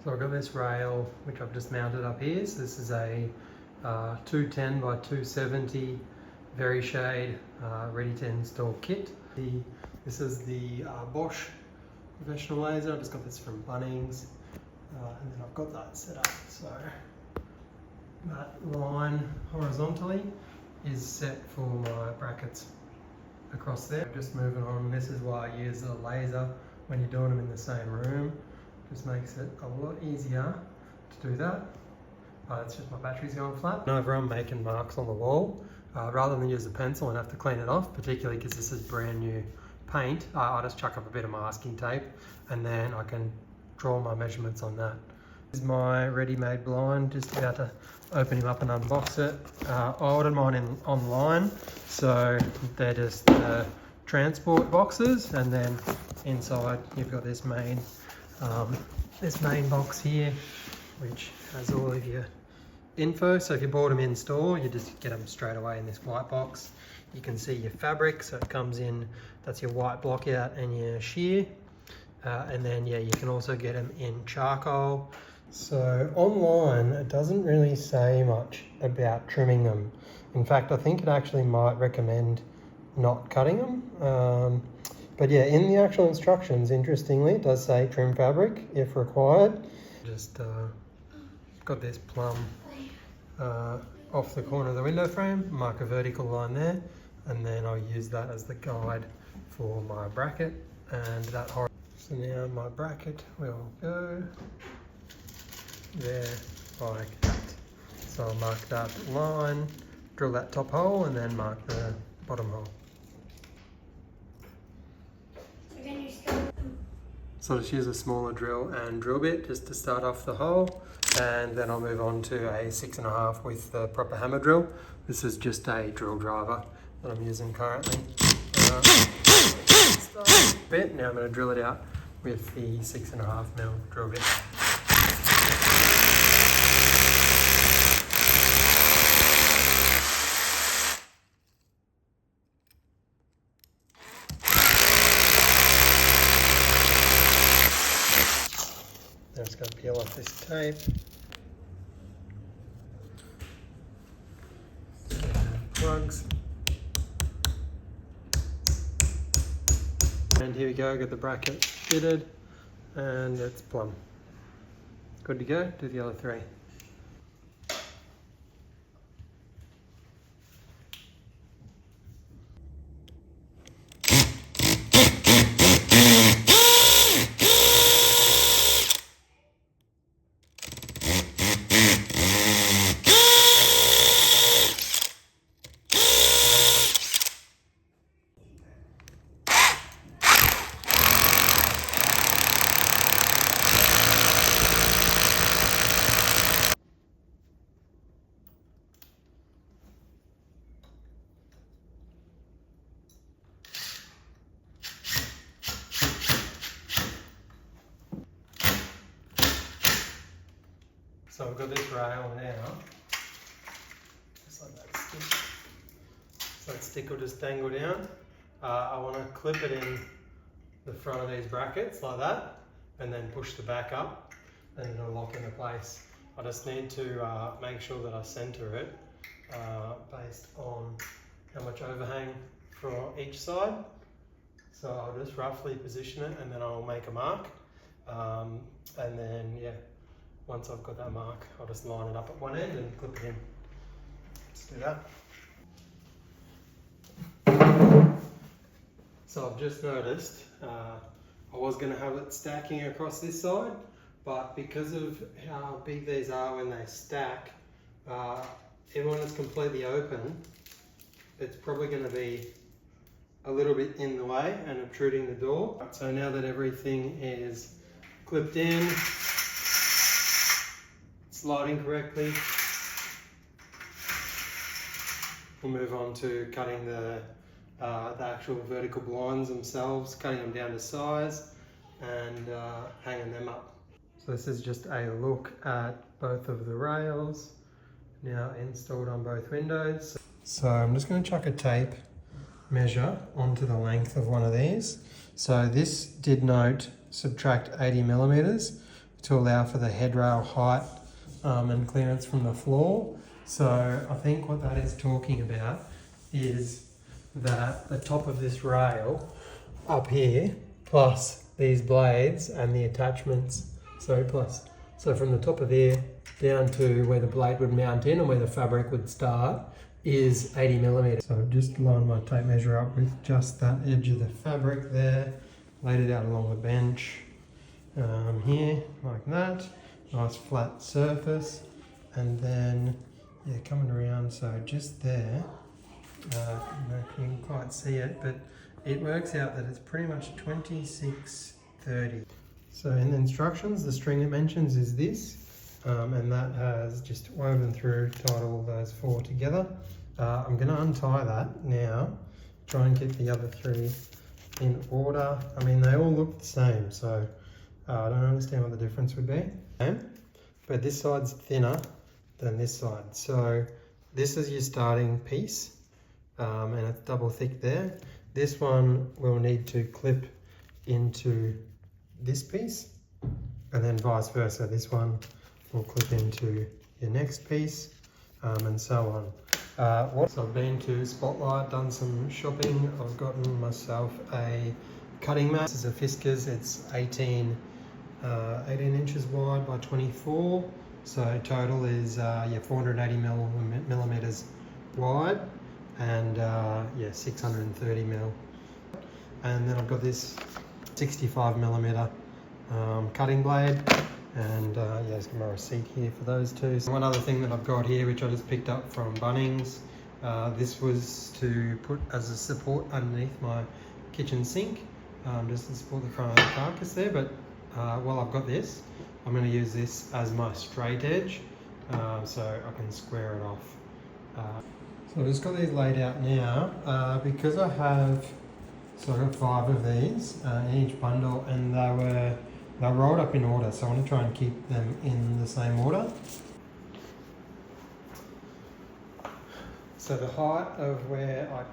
So I've got this rail which I've just mounted up here. So this is a 210 by 270 Veri Shade ready to install kit. This is the Bosch professional laser. I just got this from Bunnings, and then I've got that set up. So that line horizontally is set for my brackets across there. Just moving on, this is why I use the laser when you're doing them in the same room. Just makes it a lot easier to do that. It's just my battery's going flat. Whenever I'm making marks on the wall, rather than use a pencil and have to clean it off, particularly because this is brand new paint, I just chuck up a bit of masking tape and then I can draw my measurements on that. This is my ready-made blind, just about to open him up and unbox it. I ordered mine online, so they're just transport boxes, and then inside you've got this main box here, which has all of your info. So if you bought them in store, you just get them straight away in this white box. You can see your fabric, so it comes in, that's your white block out and your shear. And then yeah, you can also get them in charcoal. So online, it doesn't really say much about trimming them. In fact, I think it actually might recommend not cutting them. But yeah, in the actual instructions, interestingly, it does say trim fabric if required. Just got this plumb off the corner of the window frame, mark a vertical line there, and then I'll use that as the guide for my bracket and that horizontal. So now my bracket will go there like that. So I'll mark that line, drill that top hole, and then mark the bottom hole. So just use a smaller drill and drill bit just to start off the hole, and then I'll move on to a 6.5 with the proper hammer drill. This is just a drill driver that I'm using currently. Now I'm going to drill it out with the 6.5mm drill bit. Now it's going to peel off this tape. Plugs. And here we go, got the bracket fitted and it's plumb. Good to go, do the other three. So I've got this rail now, just like that stick. So that stick will just dangle down. I want to clip it in the front of these brackets like that, and then push the back up, and it'll lock into place. I just need to make sure that I center it based on how much overhang for each side. So I'll just roughly position it, and then I'll make a mark, and then yeah. Once I've got that mark, I'll just line it up at one end and clip it in. Let's do that. So I've just noticed, I was going to have it stacking across this side, but because of how big these are when they stack, even when it's completely open, it's probably going to be a little bit in the way and obtruding the door. So now that everything is clipped in, sliding correctly, we'll move on to cutting the actual vertical blinds themselves, cutting them down to size and hanging them up. So this is just a look at both of the rails now installed on both windows. So I'm just going to chuck a tape measure onto the length of one of these. So this did note subtract 80 millimeters. to allow for the headrail height and clearance from the floor. So I think what that is talking about is that the top of this rail up here, plus these blades and the attachments, so from the top of there down to where the blade would mount in and where the fabric would start is 80 millimeters. So I've just lined my tape measure up with just that edge of the fabric there, laid it out along the bench here, like that. Nice flat surface, and then yeah, coming around, so just there, you can quite see it, but it works out that it's pretty much 2630. So in the instructions, the string it mentions is this, and that has just woven through, tied all those four together. I'm going to untie that now, try and keep the other three in order. I mean, they all look the same, so I don't understand what the difference would be. But this side's thinner than this side. So this is your starting piece, and it's double thick there. This one will need to clip into this piece, and then vice versa. This one will clip into your next piece, and so on. So I've been to Spotlight, done some shopping. I've gotten myself a cutting mat. This is a Fiskars. It's 18 inches wide by 24. So total is 480 millimeters wide, and 630 mil. And then I've got this 65 millimeter cutting blade, and there's my receipt here for those two. So one other thing that I've got here, which I just picked up from Bunnings, this was to put as a support underneath my kitchen sink, just to support the front of the carcass there. But while I've got this, I'm going to use this as my straight edge, so I can square it off. So I've just got these laid out now, because I have sort of 5 of these in each bundle, and they're rolled up in order, so I want to try and keep them in the same order. So the height of where I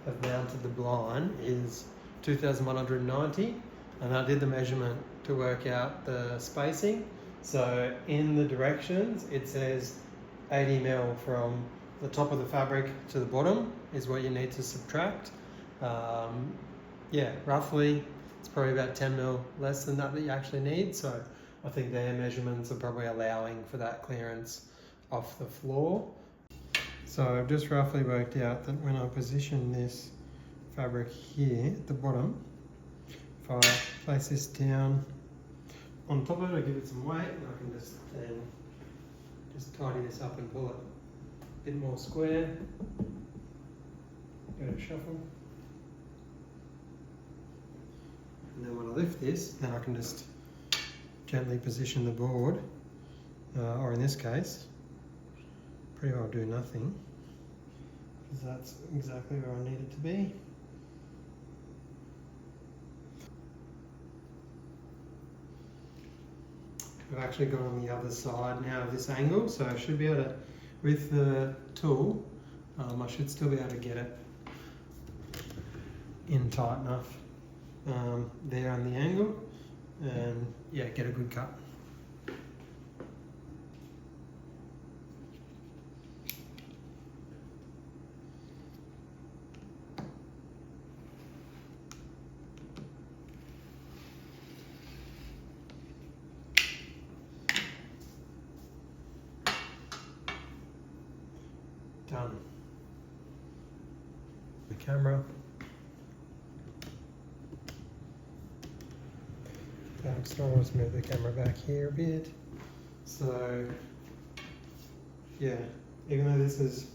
have mounted the blind is 2,190, and I did the measurement to work out the spacing. So in the directions it says 80 mil from the top of the fabric to the bottom is what you need to subtract. Roughly it's probably about 10 mil less than that you actually need, so I think their measurements are probably allowing for that clearance off the floor. So I've just roughly worked out that when I position this fabric here at the bottom, if I place this down on top of it, I give it some weight, and I can just tidy this up and pull it a bit more square. Go to shuffle. And then when I lift this, then I can just gently position the board, or in this case, pretty well do nothing, because that's exactly where I need it to be. I've actually got on the other side now of this angle, so I should be able to, with the tool, I should still be able to get it in tight enough there on the angle, and get a good cut. Done. The camera. I'm just going to move the camera back here a bit. So, even though this is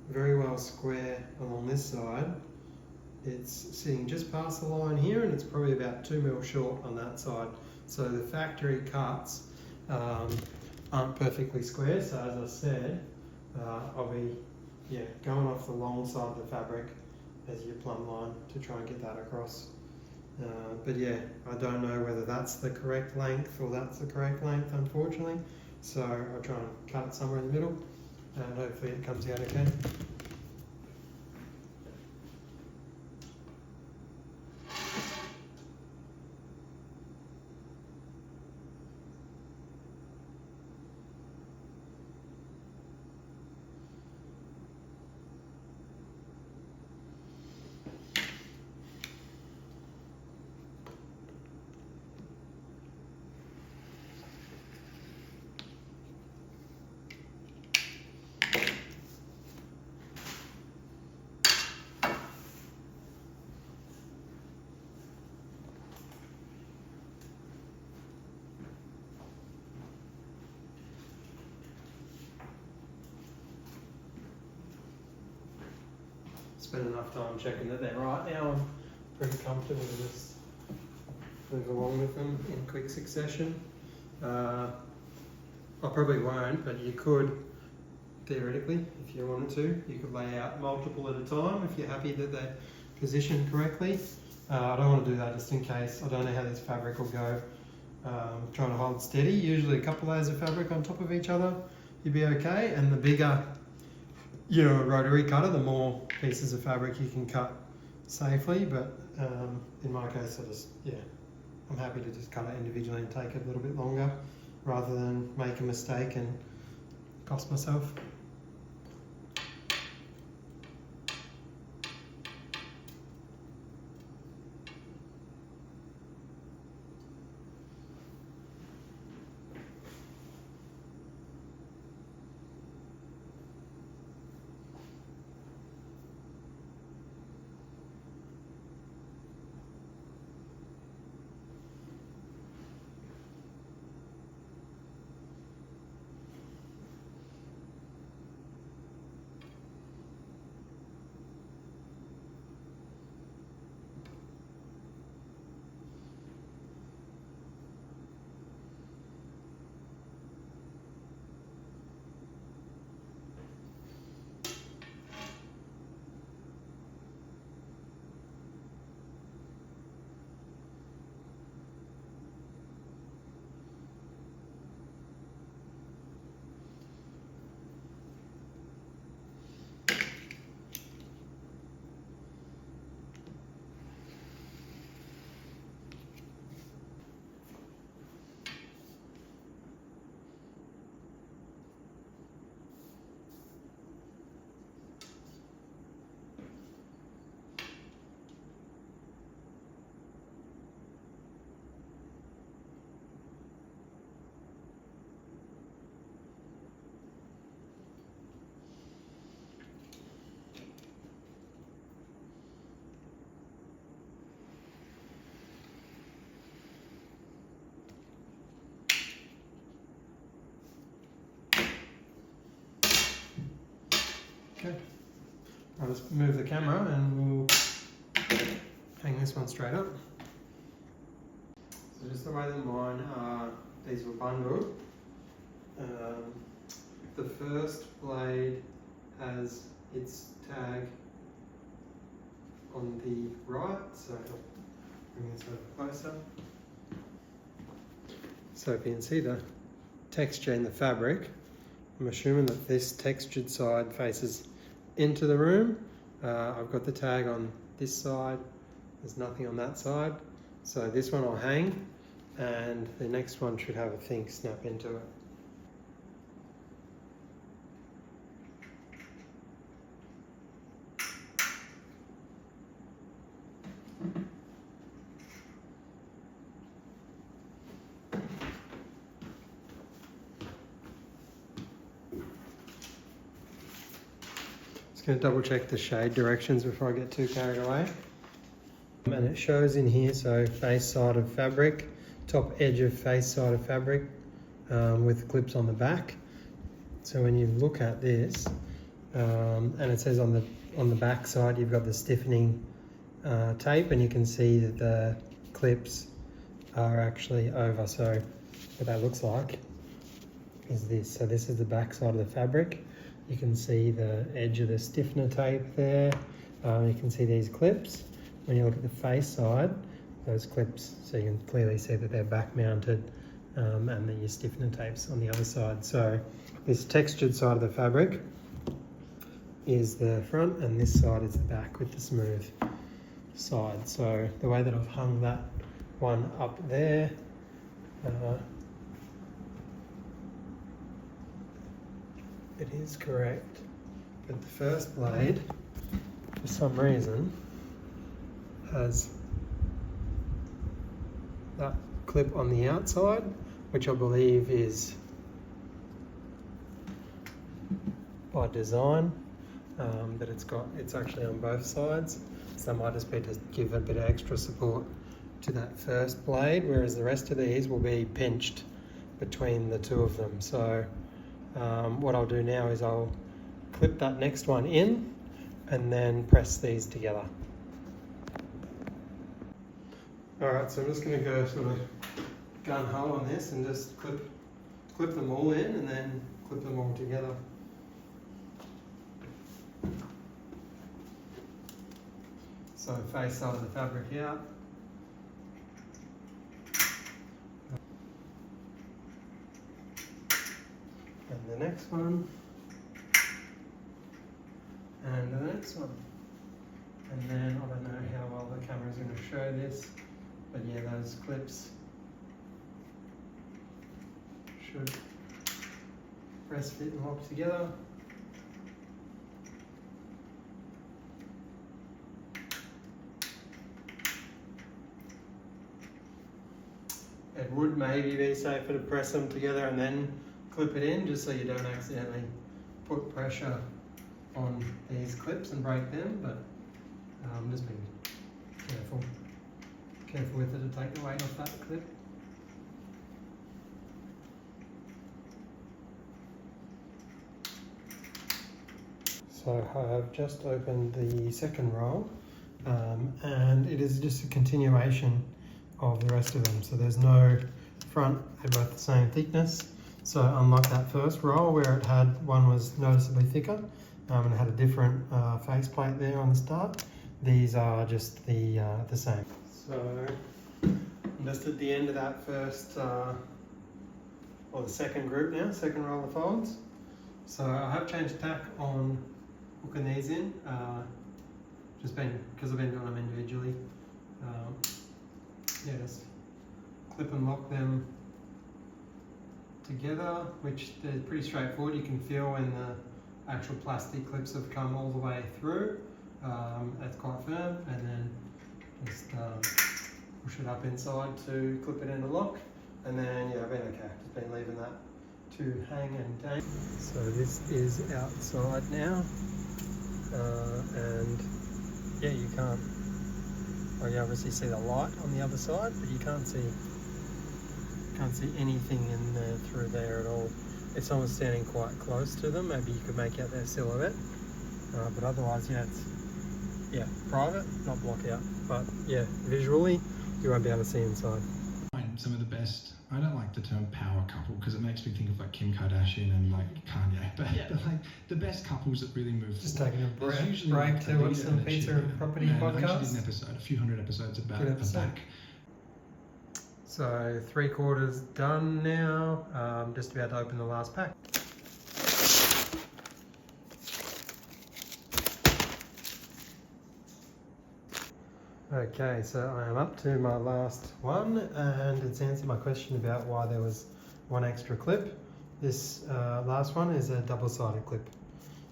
very well square along this side, it's sitting just past the line here, and it's probably about 2 mil short on that side. So the factory cuts aren't perfectly square. So as I said, I'll be going off the long side of the fabric as your plumb line to try and get that across. But I don't know whether that's the correct length or that's the correct length, unfortunately. So I'll try and cut it somewhere in the middle, and hopefully it comes out okay. spent enough time checking that they're right now. I'm pretty comfortable to just move along with them in quick succession. I probably won't, but you could, theoretically, if you wanted to, you could lay out multiple at a time if you're happy that they're positioned correctly. I don't want to do that just in case. I don't know how this fabric will go. Trying to hold steady, usually a couple layers of fabric on top of each other, you'd be okay. And the bigger, a rotary cutter, the more pieces of fabric you can cut safely. But in my case, I'm happy to just cut it individually and take it a little bit longer rather than make a mistake and cost myself. Okay, I'll just move the camera and we'll hang this one straight up. So just the way that mine are, these were bundled. The first blade has its tag on the right, so I'll bring this over closer. So if you can see the texture in the fabric, I'm assuming that this textured side faces into the room. I've got the tag on this side, there's nothing on that side. So this one I'll hang, and the next one should have a thing snap into it. Just going to double check the shade directions before I get too carried away. And it shows in here, so face side of fabric, top edge of face side of fabric with clips on the back. So when you look at this, and it says on the back side you've got the stiffening tape, and you can see that the clips are actually over. So what that looks like is this. So this is the back side of the fabric. You can see the edge of the stiffener tape there. You can see these clips. When you look at the face side, those clips, so you can clearly see that they're back mounted, and that your stiffener tape's on the other side. So this textured side of the fabric is the front, and this side is the back with the smooth side. So the way that I've hung that one up there, it is correct, but the first blade, for some reason, has that clip on the outside, which I believe is by design, but it's actually on both sides. So that might just be to give a bit of extra support to that first blade, whereas the rest of these will be pinched between the two of them. So what I'll do now is I'll clip that next one in, and then press these together. Alright, so I'm just going to go sort of gun ho on this and just clip them all in and then clip them all together. So face side of the fabric out. And the next one. And the next one. And then I don't know how well the camera's going to show this, but yeah, those clips should press, fit and lock together. It would maybe be safer to press them together and then clip it in, just so you don't accidentally put pressure on these clips and break them, but just being careful with it to take the weight off that clip. So I have just opened the second roll, and it is just a continuation of the rest of them. So there's no front, they're both the same thickness. So unlike that first roll where it had, one was noticeably thicker and it had a different face plate there on the start, these are just the same. So I'm just at the end of that first, or the second group now, second roll of folds. So I have changed tack on hooking these in, just because I've been doing them individually. Yeah, just clip and lock them together, which they're pretty straightforward. You can feel when the actual plastic clips have come all the way through. That's quite firm, and then just push it up inside to clip it in the lock, and then yeah, I've been okay. Just been leaving that to hang and dang. So this is outside now, and yeah, you can't. Well, you obviously see the light on the other side, but you can't see anything in there through there at all. If someone's standing quite close to them, maybe you could make out their silhouette, but otherwise, yeah, it's private, not block out. But yeah, visually, you won't be able to see inside. Some of the best, I don't like the term power couple because it makes me think of like Kim Kardashian and like Kanye, but like the best couples that really move Just forward. taking a break to watch some pizza and property podcasts. I actually did an episode, a few hundred episodes about a back. So 3/4 done now, just about to open the last pack. Okay, so I am up to my last one, and it's answered my question about why there was one extra clip. This last one is a double-sided clip.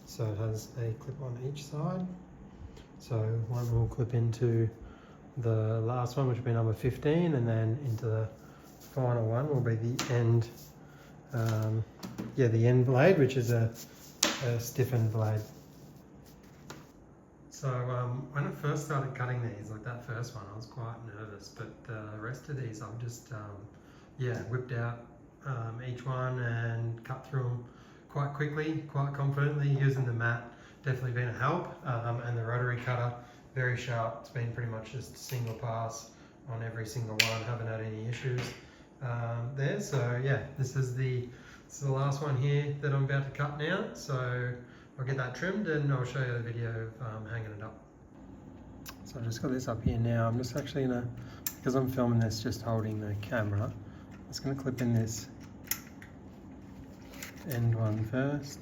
So it has a clip on each side. So one will clip into the last one, which will be number 15, and then into the final one will be the end, the end blade, which is a stiffened blade. So when I first started cutting these, like that first one, I was quite nervous, but the rest of these I've just whipped out each one and cut through them quite quickly, quite confidently, using the mat. Definitely been a help, and the rotary cutter, very sharp. It's been pretty much just a single pass on every single one, haven't had any issues there. So yeah, this is the last one here that I'm about to cut now. So I'll get that trimmed and I'll show you the video of hanging it up. So I've just got this up here now. I'm just actually gonna, because I'm filming this just holding the camera, I'm just gonna clip in this end one first.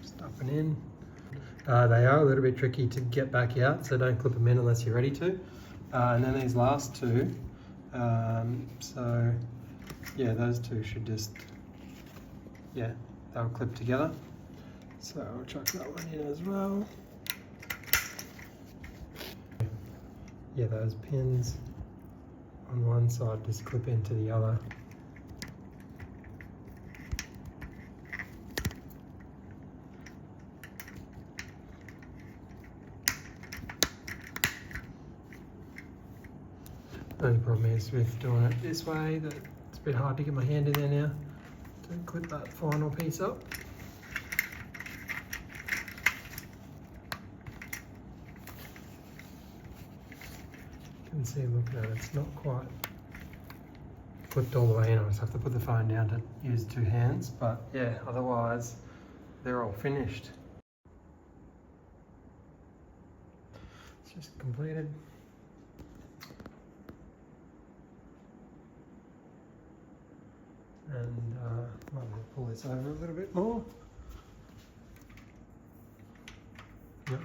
Just up and in. They are a little bit tricky to get back out, so don't clip them in unless you're ready to. And then these last two, so yeah, those two should just, they'll clip together. So I'll chuck that one in as well. Yeah, those pins on one side just clip into the other. Only problem is with doing it this way that it's a bit hard to get my hand in there now to clip that final piece up. can see, look at it, it's not quite clipped all the way in. I just have to put the phone down to use 2 hands, but yeah, otherwise they're all finished. It's just completed. And I'm going to pull this over a little bit more. Yep.